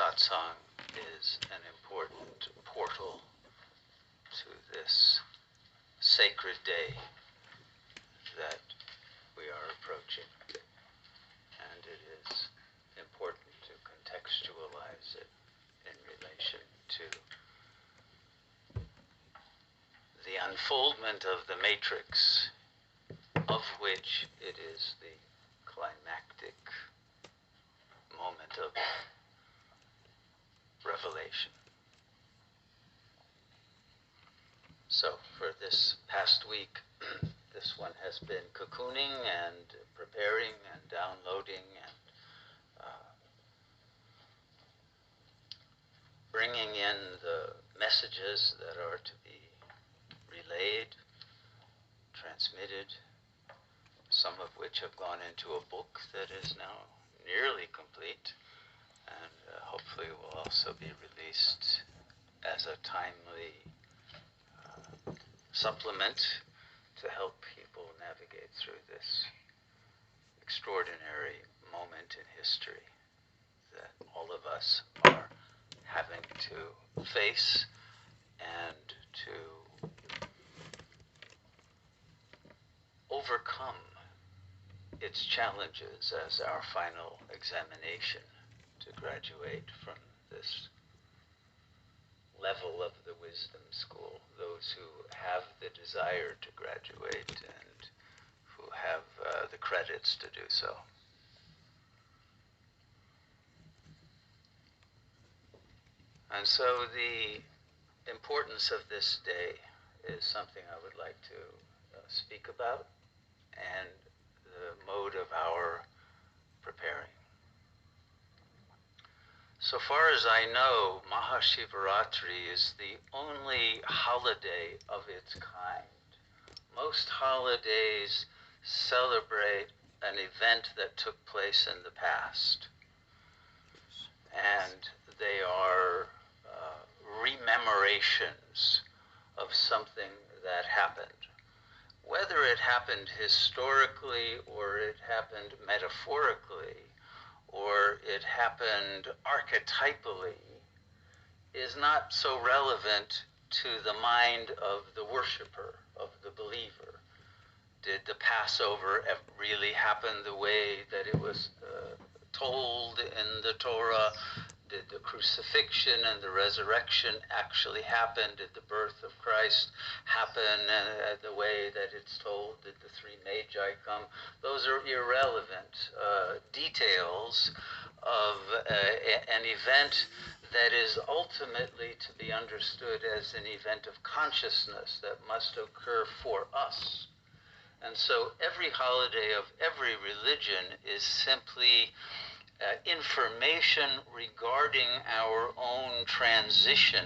satsang is an important portal to this sacred day that we are approaching. And it is important to contextualize it in relation to the unfoldment of the matrix, of which it is the climactic moment of revelation. So for this past week, this one has been cocooning and preparing and downloading and bringing in the messages that are to be relayed, transmitted, some of which have gone into a book that is now nearly complete, and hopefully will also be released as a timely supplement to help people navigate through this extraordinary moment in history that all of us are having to face and to overcome its challenges as our final examination to graduate from this level of the wisdom school, those who have the desire to graduate and who have the credits to do so. And so the importance of this day is something I would like to speak about, and the mode of our preparing. So far as I know, Mahashivratri is the only holiday of its kind. Most holidays celebrate an event that took place in the past, and they are rememorations of something that happened. Whether it happened historically or it happened metaphorically or it happened archetypally is not so relevant to the mind of the worshiper, of the believer. Did the Passover really happen the way that it was told in the Torah? Did the crucifixion and the resurrection actually happen? Did the birth of Christ happen the way that it's told? Did the three magi come? Those are irrelevant details of an event that is ultimately to be understood as an event of consciousness that must occur for us. And so every holiday of every religion is simply information regarding our own transition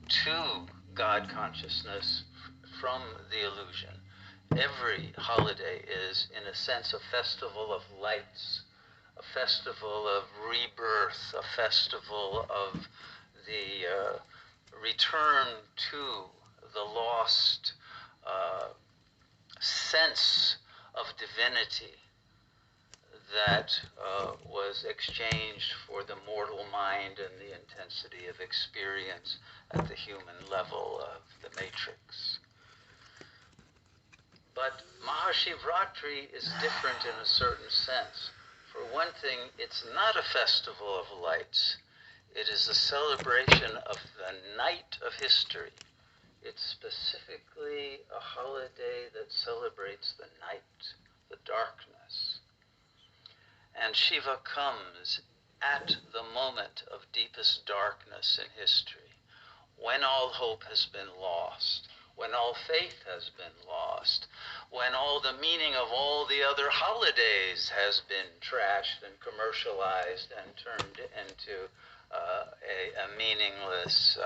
to God consciousness from the illusion. Every holiday is, in a sense, a festival of lights, a festival of rebirth, a festival of the return to the lost sense of divinity that was exchanged for the mortal mind and the intensity of experience at the human level of the matrix. But Mahashivratri is different in a certain sense. For one thing, it's not a festival of lights. It is a celebration of the night of history. It's specifically a holiday that celebrates the night, the darkness. And Shiva comes at the moment of deepest darkness in history, when all hope has been lost, when all faith has been lost, when all the meaning of all the other holidays has been trashed and commercialized and turned into a meaningless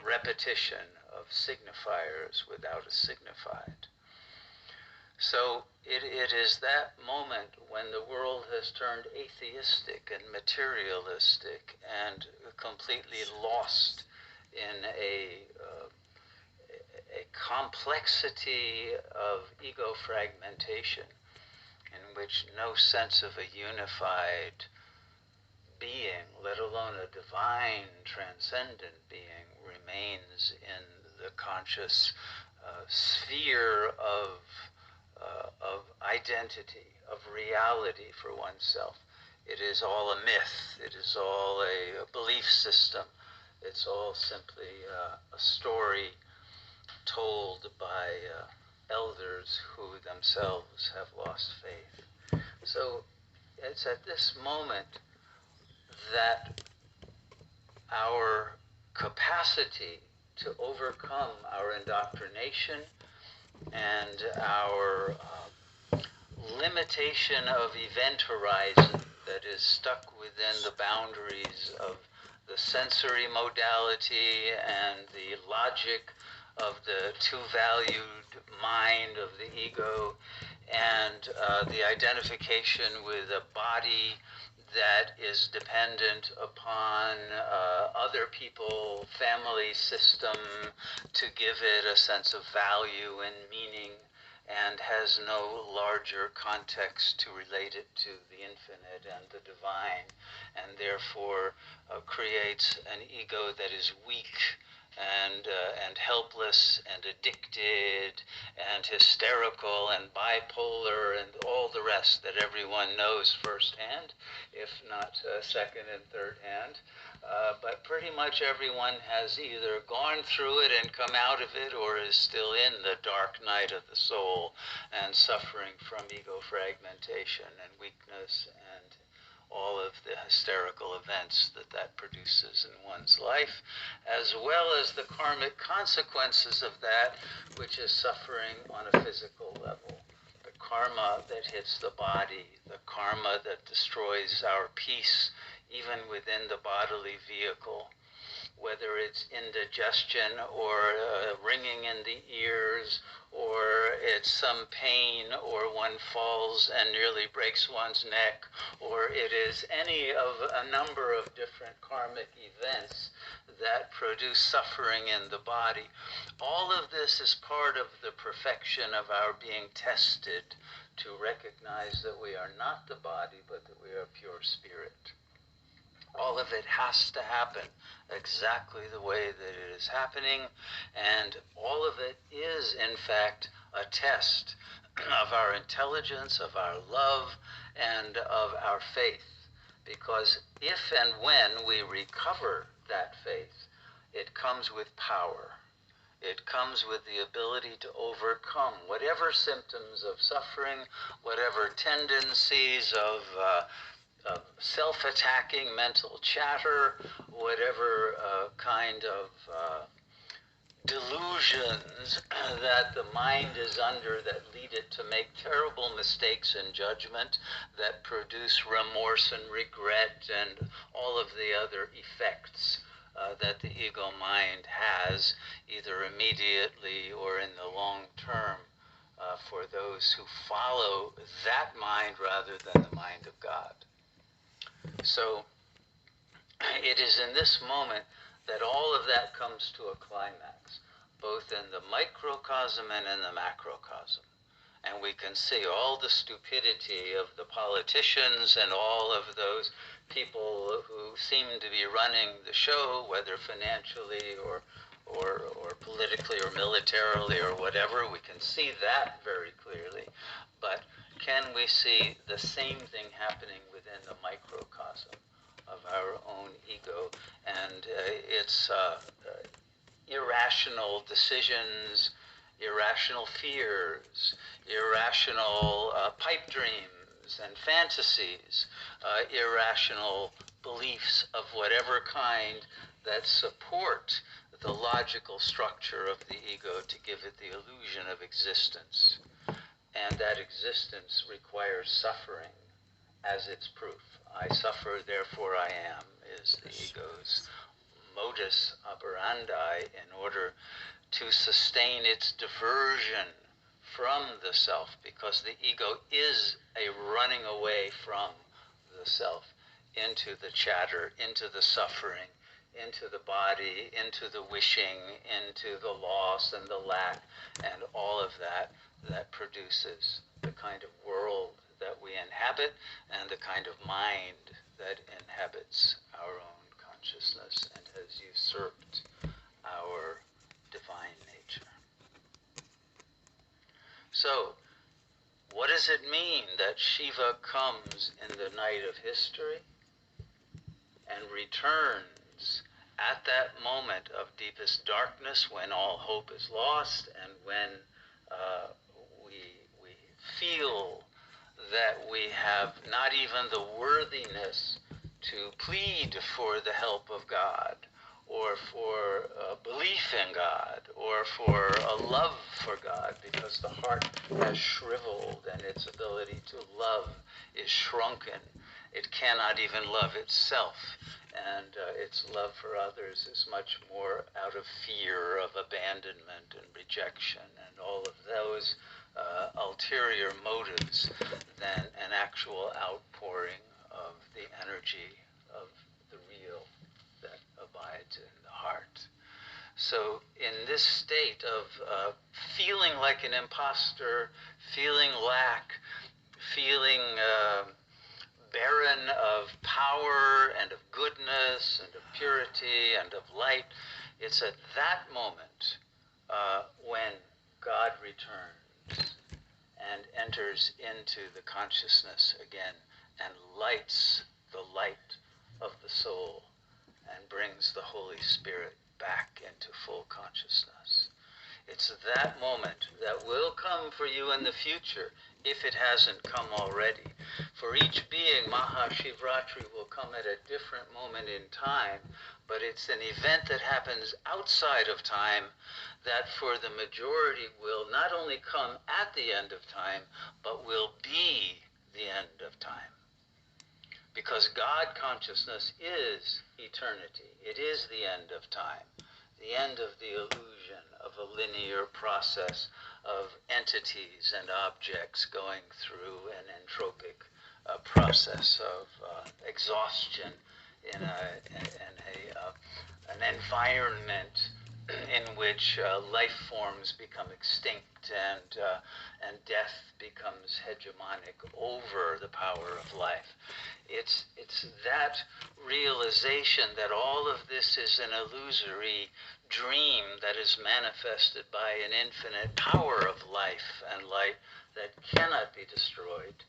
repetition of signifiers without a signified. So it is that moment when the world has turned atheistic and materialistic and completely lost in a complexity of ego fragmentation in which no sense of a unified being, let alone a divine, transcendent being remains in the conscious sphere of identity, of reality for oneself. It is all a myth. It is all a belief system. It's all simply a story told by elders who themselves have lost faith. So it's at this moment that our capacity to overcome our indoctrination and our limitation of event horizon that is stuck within the boundaries of the sensory modality and the logic of the two-valued mind of the ego, and the identification with a body that is dependent upon other people, family system, to give it a sense of value and meaning, and has no larger context to relate it to the infinite and the divine, and therefore creates an ego that is weak and helpless and addicted and hysterical and bipolar and all the rest that everyone knows firsthand, if not second and third hand. But pretty much everyone has either gone through it and come out of it, or is still in the dark night of the soul and suffering from ego fragmentation and weakness and all of the hysterical events that produces in one's life, as well as the karmic consequences of that, which is suffering on a physical level. The karma that hits the body, the karma that destroys our peace, even within the bodily vehicle, whether it's indigestion or ringing in the ears, or it's some pain, or one falls and nearly breaks one's neck, or it is any of a number of different karmic events that produce suffering in the body. All of this is part of the perfection of our being tested to recognize that we are not the body, but that we are pure spirit. All of it has to happen exactly the way that it is happening, and all of it is, in fact, a test of our intelligence, of our love, and of our faith. Because if and when we recover that faith, it comes with power. It comes with the ability to overcome whatever symptoms of suffering, whatever tendencies of self-attacking mental chatter, whatever kind of delusions that the mind is under that lead it to make terrible mistakes in judgment, that produce remorse and regret and all of the other effects that the ego mind has, either immediately or in the long term, for those who follow that mind rather than the mind of God. So it is in this moment that all of that comes to a climax, both in the microcosm and in the macrocosm. And we can see all the stupidity of the politicians and all of those people who seem to be running the show, whether financially or politically or militarily or whatever. We can see that very clearly. But can we see the same thing happening within the microcosm of our own ego and its irrational decisions, irrational fears, irrational pipe dreams and fantasies, irrational beliefs of whatever kind that support the logical structure of the ego to give it the illusion of existence. And that existence requires suffering as its proof. I suffer, therefore I am, is the ego's modus operandi in order to sustain its diversion from the self, because the ego is a running away from the self into the chatter, into the suffering, into the body, into the wishing, into the loss and the lack, and all of that produces the kind of world that we inhabit and the kind of mind that inhabits our own that Shiva comes in the night of history and returns at that moment of deepest darkness when all hope is lost and when we feel that we have not even the worthiness to plead for the help of God, or for belief in God, or for a love for God, because the heart has shriveled and its ability to love is shrunken. It cannot even love itself, and its love for others is much more out of fear of abandonment and rejection and all of those ulterior motives than an actual outpouring of the energy of the real that abides in the heart. So in this state of feeling like an imposter, feeling lack, feeling barren of power and of goodness and of purity and of light, it's at that moment when God returns and enters into the consciousness again and lights the light of the soul and brings the Holy Spirit back into full consciousness. It's that moment that will come for you in the future, if it hasn't come already. For each being, Mahashivratri will come at a different moment in time, but it's an event that happens outside of time that for the majority will not only come at the end of time, but will be the end of time. Because God consciousness is eternity. It is the end of time, the end of the illusion of a linear process of entities and objects going through an entropic process of exhaustion in an environment in which life forms become extinct and death becomes hegemonic over the power of life. It's that realization that all of this is an illusory dream that is manifested by an infinite power of life and light that cannot be destroyed,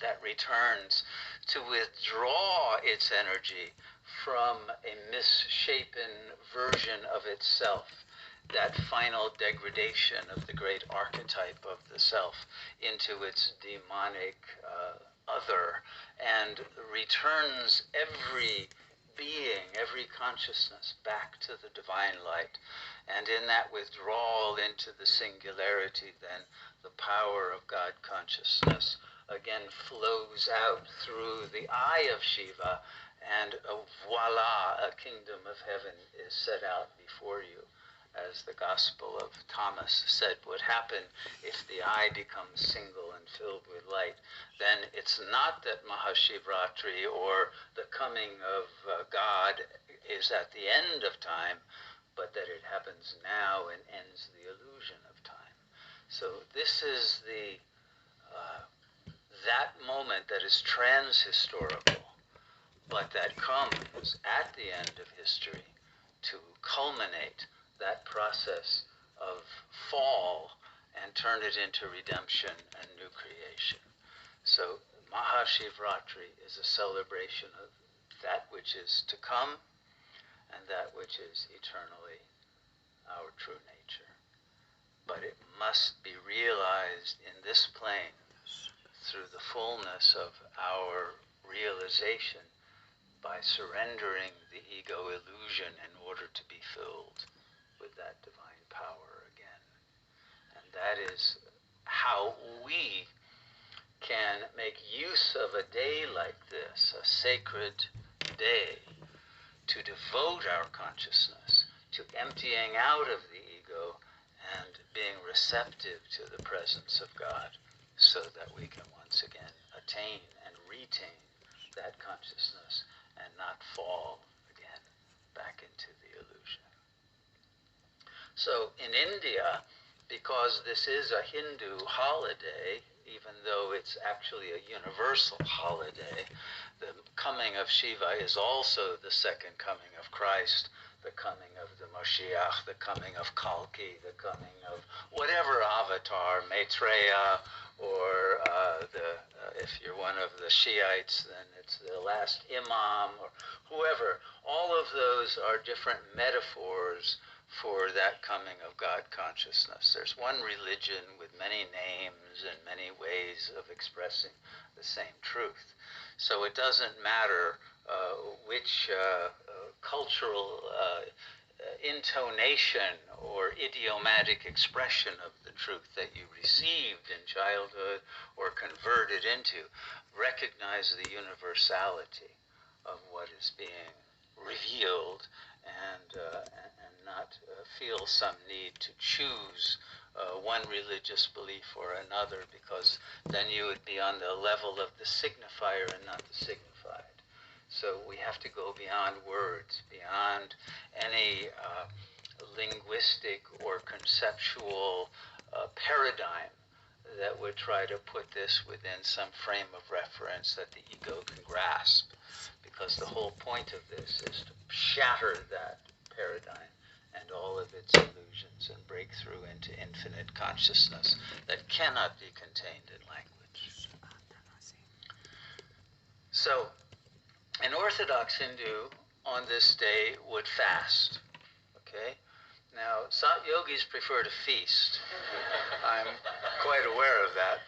that returns to withdraw its energy from a misshapen version of itself, that final degradation of the great archetype of the self into its demonic other, and returns every being, every consciousness back to the divine light. And in that withdrawal into the singularity, then the power of God consciousness again flows out through the eye of Shiva, and voila, a kingdom of heaven is set out before you. As the Gospel of Thomas said would happen if the eye becomes single and filled with light, then it's not that Mahashivratri or the coming of God is at the end of time, but that it happens now and ends the illusion of time. So this is that moment that is transhistorical, but that comes at the end of history to culminate that process of fall and turn it into redemption and new creation. So Mahashivratri is a celebration of that which is to come and that which is eternally our true nature. But it must be realized in this plane through the fullness of our realization by surrendering the ego illusion in order to be filled with that divine power again. And that is how we can make use of a day like this, a sacred day, to devote our consciousness to emptying out of the ego and being receptive to the presence of God, so that we can once again attain and retain that consciousness and not fall again back into the illusion. So in India, because this is a Hindu holiday, even though it's actually a universal holiday, the coming of Shiva is also the second coming of Christ, the coming of the Mashiach, the coming of Kalki, the coming of whatever avatar, Maitreya, or if you're one of the Shiites, then it's the last imam, or whoever. All of those are different metaphors for that coming of God consciousness. There's one religion with many names and many ways of expressing the same truth. So it doesn't matter which cultural intonation or idiomatic expression of the truth that you received in childhood or converted into. Recognize the universality of what is being revealed, and not feel some need to choose one religious belief or another, because then you would be on the level of the signifier and not the signified. So we have to go beyond words, beyond any linguistic or conceptual paradigm that would try to put this within some frame of reference that the ego can grasp, because the whole point of this is to shatter that paradigm and all of its illusions and break through into infinite consciousness that cannot be contained in language. So, an Orthodox Hindu on this day would fast, okay? Now, Sat Yogis prefer to feast. I'm quite aware of that.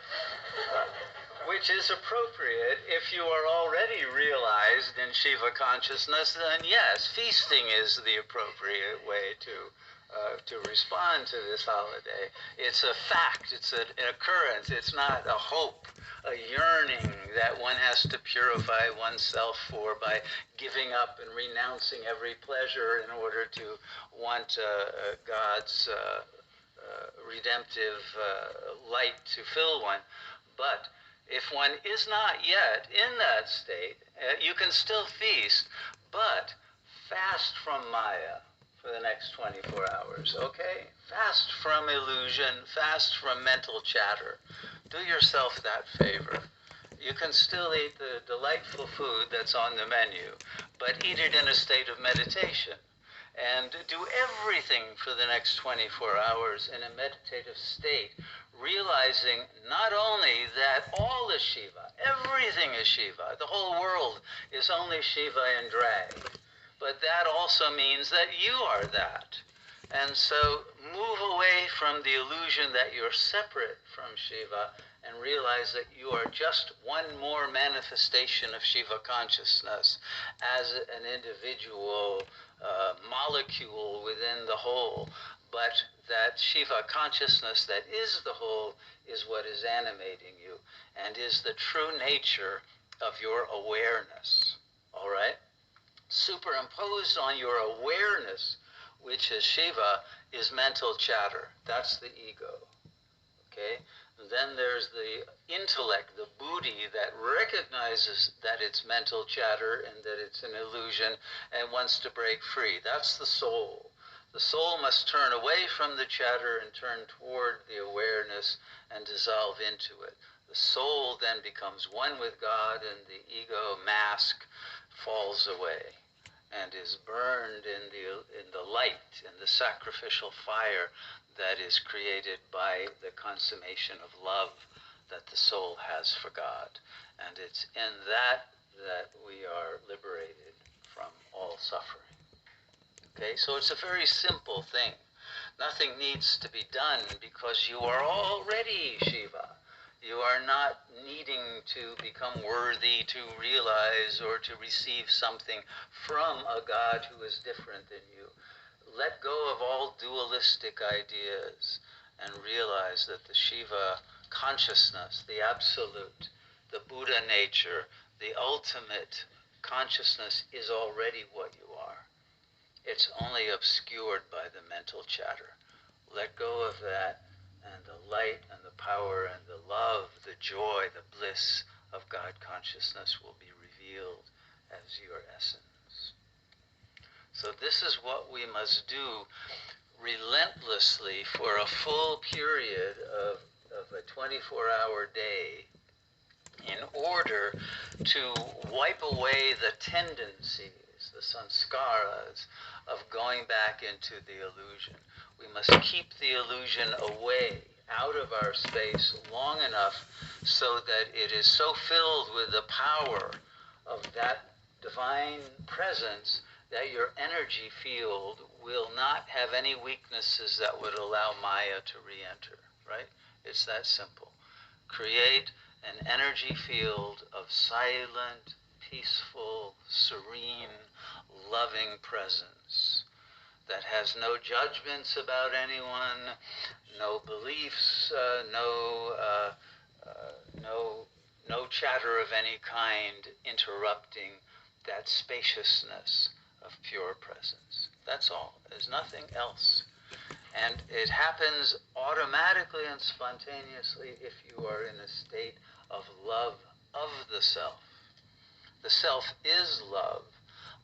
Which is appropriate if you are already realized in Shiva consciousness, then yes, feasting is the appropriate way to respond to this holiday. It's a fact, it's an occurrence, it's not a hope, a yearning that one has to purify oneself for by giving up and renouncing every pleasure in order to want God's redemptive light to fill one. But if one is not yet in that state, you can still feast, but fast from Maya for the next 24 hours, okay? Fast from illusion, fast from mental chatter. Do yourself that favor. You can still eat the delightful food that's on the menu, but eat it in a state of meditation. And do everything for the next 24 hours in a meditative state, realizing not only that all is Shiva, everything is Shiva, the whole world is only Shiva in drag, but that also means that you are that. And so move away from the illusion that you're separate from Shiva and realize that you are just one more manifestation of Shiva consciousness as an individual molecule within the whole, but that Shiva consciousness that is the whole is what is animating you and is the true nature of your awareness, all right? Superimposed on your awareness, which is Shiva, is mental chatter. That's the ego, okay? And then there's the intellect, the buddhi, that recognizes that it's mental chatter and that it's an illusion and wants to break free. That's the soul. The soul must turn away from the chatter and turn toward the awareness and dissolve into it. The soul then becomes one with God, and the ego mask falls away and is burned in the light, in the sacrificial fire that is created by the consummation of love that the soul has for God. And it's in that we are liberated from all suffering. Okay, so it's a very simple thing. Nothing needs to be done because you are already Shiva. You are not needing to become worthy to realize or to receive something from a God who is different than you. Let go of all dualistic ideas and realize that the Shiva consciousness, the absolute, the Buddha nature, the ultimate consciousness is already what you are. It's only obscured by the mental chatter. Let go of that, and the light and the power and the love, the joy, the bliss of God consciousness will be revealed as your essence. So this is what we must do relentlessly for a full period of a 24-hour day in order to wipe away the tendencies, the sanskaras, of going back into the illusion. We must keep the illusion away out of our space long enough so that it is so filled with the power of that divine presence that your energy field will not have any weaknesses that would allow Maya to re-enter, right? It's that simple. Create an energy field of silent, peaceful, serene, loving presence that has no judgments about anyone, no beliefs, no chatter of any kind interrupting that spaciousness of pure presence. That's all. There's nothing else. And it happens automatically and spontaneously if you are in a state of love of the self. The self is love,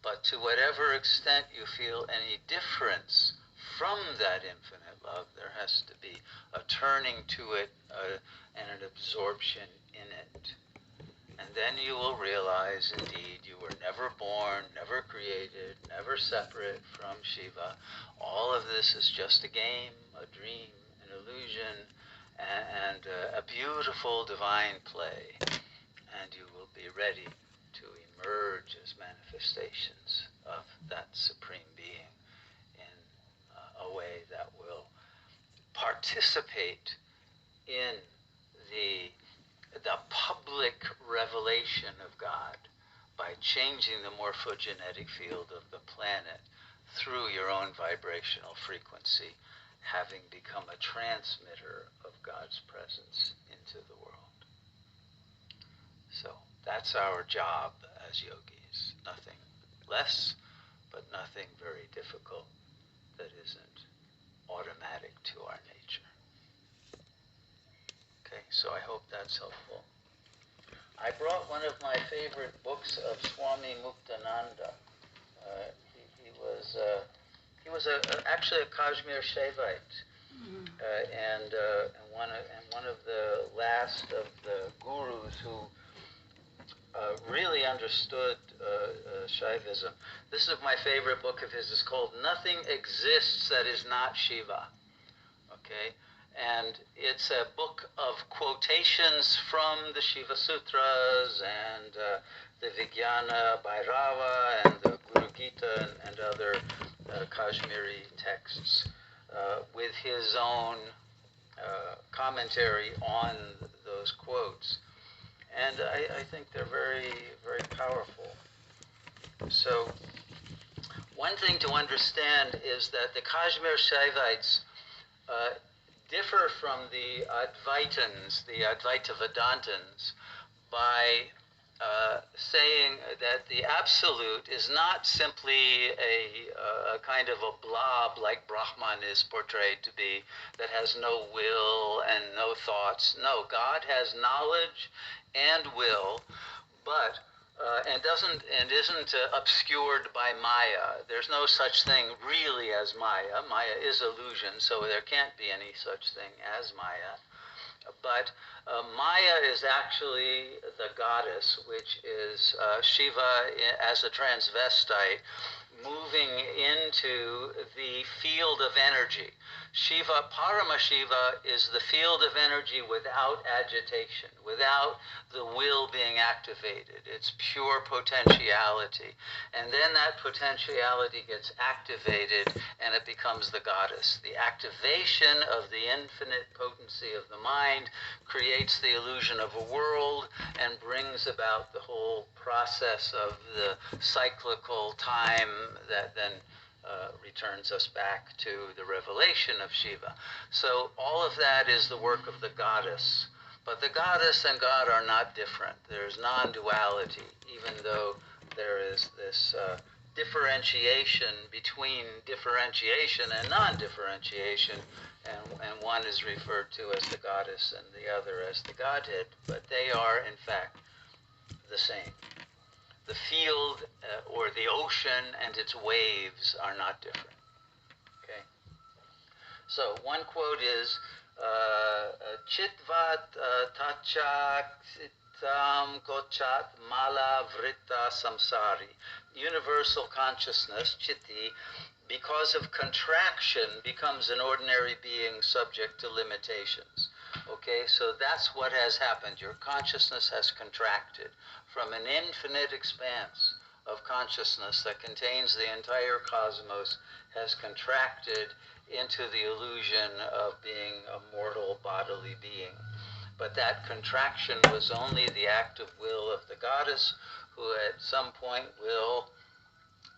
but to whatever extent you feel any difference from that infinite love, there has to be a turning to it and an absorption in it. And then you will realize, indeed, you were never born, never created, never separate from Shiva. All of this is just a game, a dream, an illusion, and a beautiful divine play. And you will be ready to emerge as manifestations of that Supreme Being in a way that will participate in the public revelation of God by changing the morphogenetic field of the planet through your own vibrational frequency, having become a transmitter of God's presence into the world. So that's our job as yogis. Nothing less, but nothing very difficult that isn't automatic to our nature. Okay, so I hope that's helpful. I brought one of my favorite books of Swami Muktananda. He was actually a Kashmir Shaivite, and one of the last of the gurus who really understood Shaivism. This is my favorite book of his. It's called "Nothing Exists That Is Not Shiva." Okay. And it's a book of quotations from the Shiva Sutras and the Vijnana Bhairava and the Guru Gita and other Kashmiri texts with his own commentary on those quotes. And I think they're very, very powerful. So one thing to understand is that the Kashmir Shaivites differ from the Advaitins, the Advaita Vedantins, by saying that the absolute is not simply a kind of a blob like Brahman is portrayed to be, that has no will and no thoughts. No, God has knowledge and will, but and isn't obscured by Maya. There's no such thing really as Maya. Maya is illusion, so there can't be any such thing as Maya. But Maya is actually the goddess, which is Shiva as a transvestite, moving into the field of energy. Shiva, Paramashiva, is the field of energy without agitation, without the will being activated. It's pure potentiality. And then that potentiality gets activated and it becomes the goddess. The activation of the infinite potency of the mind creates the illusion of a world and brings about the whole process of the cyclical time that then returns us back to the revelation of Shiva. So all of that is the work of the goddess. But the goddess and God are not different. There's non-duality, even though there is this differentiation between differentiation and non-differentiation, and one is referred to as the goddess and the other as the Godhead, but they are, in fact, the same. The field or the ocean and its waves are not different. Okay? So one quote is Chitvat Tachak Muktam Kochat Mala Vritta Samsari. Universal consciousness, Chitti, because of contraction, becomes an ordinary being subject to limitations. Okay, so that's what has happened. Your consciousness has contracted from an infinite expanse of consciousness that contains the entire cosmos, has contracted into the illusion of being a mortal bodily being. But that contraction was only the active will of the goddess, who at some point will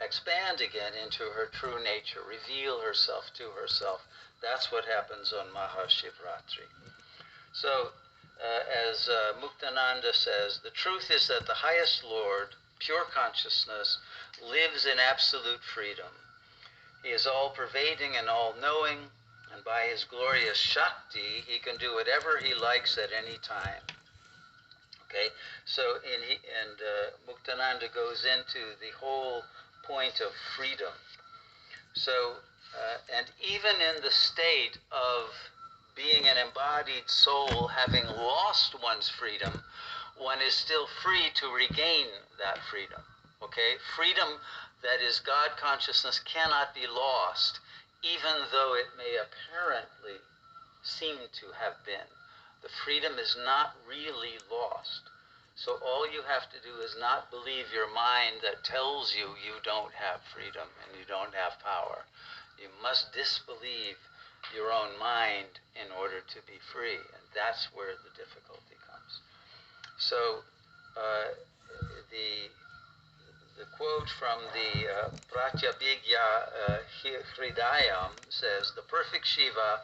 expand again into her true nature, reveal herself to herself. That's what happens on Mahashivratri. So, as Muktananda says, the truth is that the highest Lord, pure consciousness, lives in absolute freedom. He is all-pervading and all-knowing, and by his glorious Shakti, he can do whatever he likes at any time. Okay, so Muktananda goes into the whole point of freedom. So, and even in the state of being an embodied soul, having lost one's freedom, one is still free to regain that freedom. Okay, freedom that is God consciousness cannot be lost, even though it may apparently seem to have been. The freedom is not really lost. So all you have to do is not believe your mind that tells you you don't have freedom and you don't have power. You must disbelieve your own mind in order to be free, and that's where the difficulty comes. So the quote from the Pratyabhigya Hridayam says, the perfect Shiva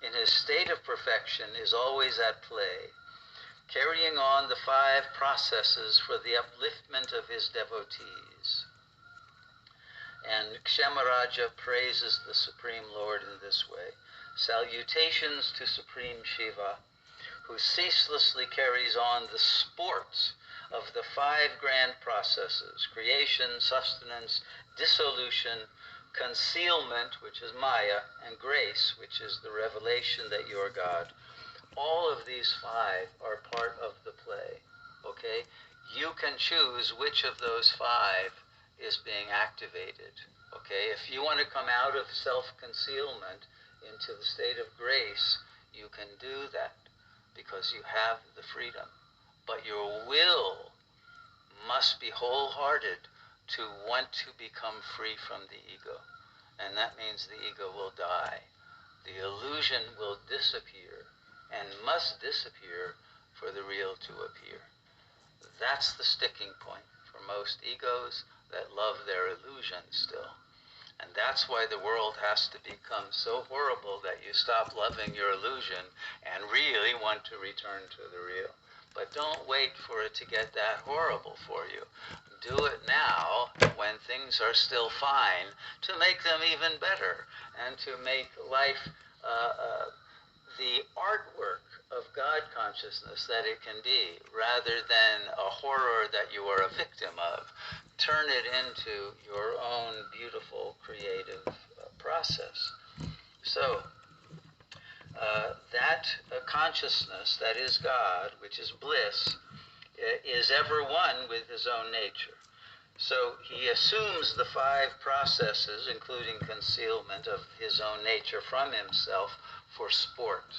in his state of perfection is always at play, carrying on the 5 processes for the upliftment of his devotees. And Kshamaraja praises the Supreme Lord in this way. Salutations to Supreme Shiva, who ceaselessly carries on the sports of the 5 grand processes: creation, sustenance, dissolution, concealment, which is Maya, and grace, which is the revelation that you are God. All of these 5 are part of the play, okay? You can choose which of those 5 is being activated, okay? If you want to come out of self-concealment into the state of grace, you can do that because you have the freedom. But your will must be wholehearted to want to become free from the ego. And that means the ego will die. The illusion will disappear and must disappear for the real to appear. That's the sticking point for most egos that love their illusion still. And that's why the world has to become so horrible that you stop loving your illusion and really want to return to the real. But don't wait for it to get that horrible for you. Do it now when things are still fine to make them even better and to make life the artwork of God consciousness that it can be, rather than a horror that you are a victim of. Turn it into your own beautiful creative process. So that consciousness that is God, which is bliss, is ever one with his own nature. So he assumes the 5 processes, including concealment of his own nature from himself, for sport.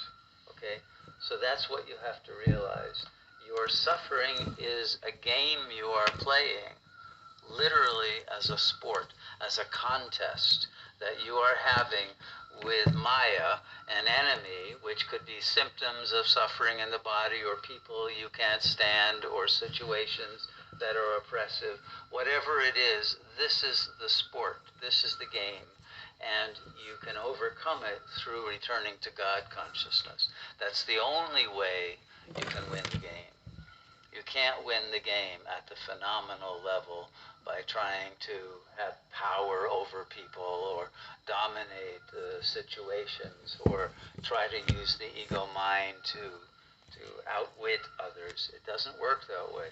Okay? So that's what you have to realize. Your suffering is a game you are playing, literally as a sport, as a contest that you are having with Maya, an enemy, which could be symptoms of suffering in the body, or people you can't stand, or situations that are oppressive. Whatever it is, this is the sport, this is the game, and you can overcome it through returning to God consciousness. That's the only way you can win the game. You can't win the game at the phenomenal level by trying to have power over people or dominate situations or try to use the ego mind to outwit others. It doesn't work that way.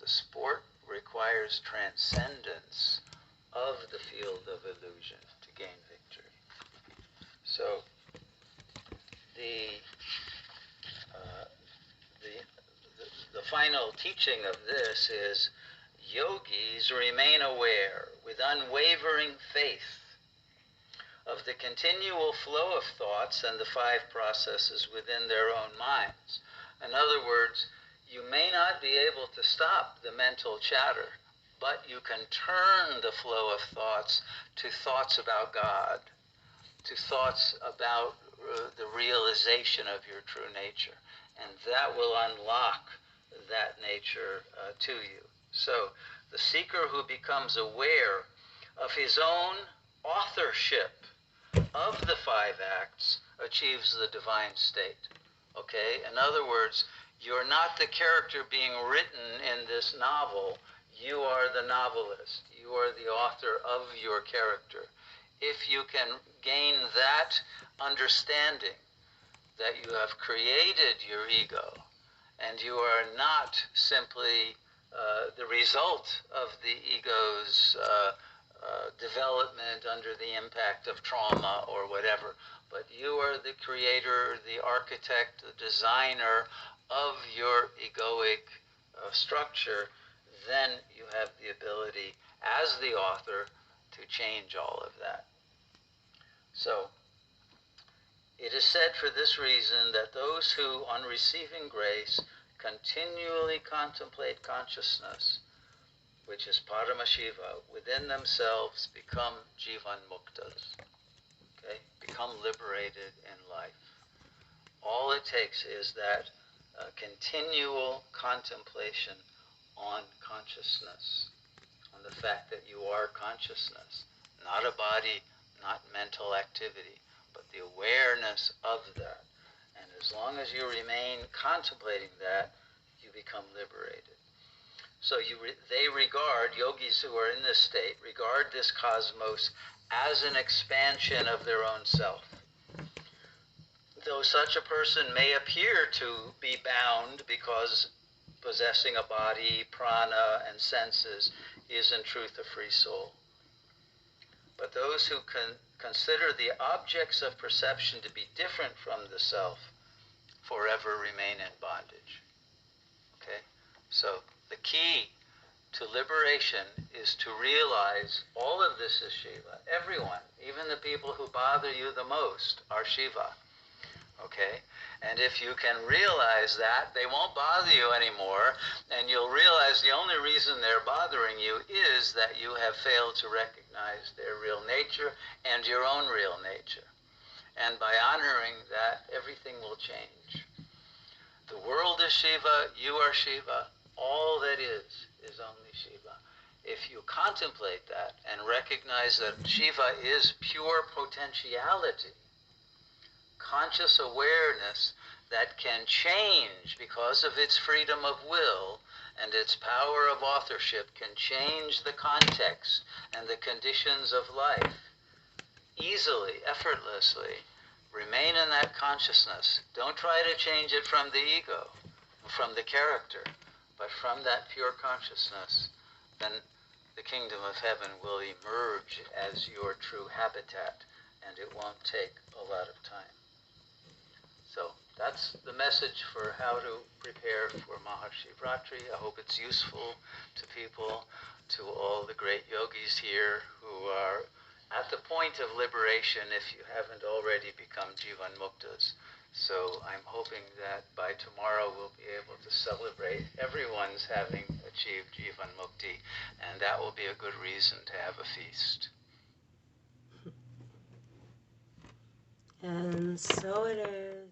The sport requires transcendence of the field of illusion to gain victory. So the final teaching of this is yogis remain aware with unwavering faith of the continual flow of thoughts and the 5 processes within their own minds. In other words, you may not be able to stop the mental chatter, but you can turn the flow of thoughts to thoughts about God, to thoughts about the realization of your true nature. And that will unlock that nature to you. So the seeker who becomes aware of his own authorship of the 5 acts achieves the divine state. Okay? In other words, you're not the character being written in this novel. You are the novelist. You are the author of your character. If you can gain that understanding that you have created your ego and you are not simply the result of the ego's development under the impact of trauma or whatever, but you are the creator, the architect, the designer of your egoic structure, then you have the ability as the author to change all of that. So, it is said for this reason that those who, on receiving grace, continually contemplate consciousness, which is Paramashiva, within themselves become Jivan Muktas, okay? Become liberated in life. All it takes is that continual contemplation on consciousness, on the fact that you are consciousness, not a body, not mental activity, but the awareness of that. And as long as you remain contemplating that, you become liberated. So they regard, yogis who are in this state, regard this cosmos as an expansion of their own self. Though such a person may appear to be bound because possessing a body, prana, and senses is in truth a free soul. But those who consider the objects of perception to be different from the self forever remain in bondage. Okay? So the key to liberation is to realize all of this is Shiva. Everyone, even the people who bother you the most, are Shiva. Okay? And if you can realize that, they won't bother you anymore, and you'll realize the only reason they're bothering you is that you have failed to recognize their real nature and your own real nature. And by honoring that, everything will change. The world is Shiva, you are Shiva, all that is only Shiva. If you contemplate that and recognize that Shiva is pure potentiality, conscious awareness that can change because of its freedom of will and its power of authorship, can change the context and the conditions of life easily, effortlessly. Remain in that consciousness. Don't try to change it from the ego, from the character, but from that pure consciousness. Then the kingdom of heaven will emerge as your true habitat, and it won't take a lot of time. So that's the message for how to prepare for Mahashivratri. I hope it's useful to people, to all the great yogis here who are at the point of liberation if you haven't already become Jivan Muktas. So I'm hoping that by tomorrow we'll be able to celebrate everyone's having achieved Jivan Mukti, and that will be a good reason to have a feast. And so it is.